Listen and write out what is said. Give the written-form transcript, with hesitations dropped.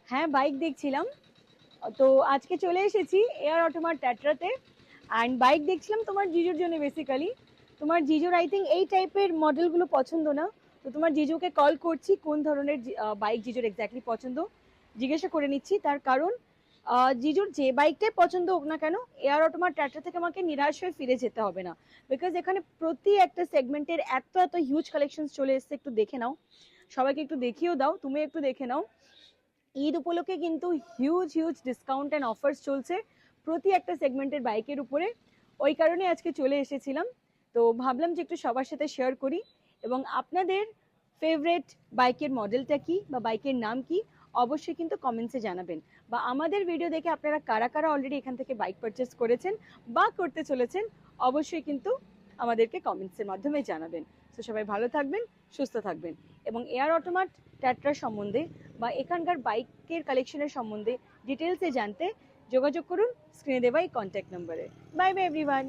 হ্যাঁ, বাইক দেখছিলাম। তো আজকে চলে এসেছি এয়ার অটোমার ট্যাট্রাতে। অ্যান্ড বাইক দেখছিলাম তোমার জিজুর জন্য বেসিক্যালি। তোমার জিজুর আই থিঙ্ক এই টাইপের মডেলগুলো পছন্দ না। তো তোমার জিজুকে কল করছি কোন ধরনের বাইক জিজুর এক্স্যাক্টলি পছন্দ জিজ্ঞাসা করে নিচ্ছি। তার কারণ জিজুর যে বাইকটাই পছন্দ হোক না কেন, এয়ার অটোমার ট্যাট্রা থেকে আমাকে নিরাশ হয়ে ফিরে যেতে হবে না। বিকজ এখানে প্রতি একটা সেগমেন্টের এত এত হিউজ কালেকশন চলে এসছে, একটু দেখে নাও। সবাইকে একটু দেখিয়েও দাও, তুমি একটু দেখে নাও। ঈদ উপলক্ষে কিন্তু huge huge discount and offers চলছে প্রতি একটা সেগমেন্টের বাইকের উপরে। ওই কারণে আজকে চলে এসেছিলাম। তো ভাবলাম যে একটু সবার সাথে শেয়ার করি। এবং আপনাদের ফেভারেট বাইকের মডেলটা কি বা বাইকের নাম কি অবশ্যই কিন্তু কমেন্টসে জানাবেন। বা আমাদের ভিডিও দেখে আপনারা কারা কারা অলরেডি এখান থেকে বাইক পারচেস করেছেন বা করতে চলেছেন অবশ্যই কিন্তু আমাদেরকে কমেন্টসের মাধ্যমে জানাবেন। তো সবাই ভালো থাকবেন, সুস্থ থাকবেন। এবং এয়ার অটোমাট ট্যাট্রা সম্বন্ধে বা এখানকার বাইকের কালেকশনের সম্বন্ধে ডিটেলসে জানতে যোগাযোগ করুন স্ক্রিনে দেওয়া এই কন্ট্যাক্ট নম্বরে। Bye bye everyone.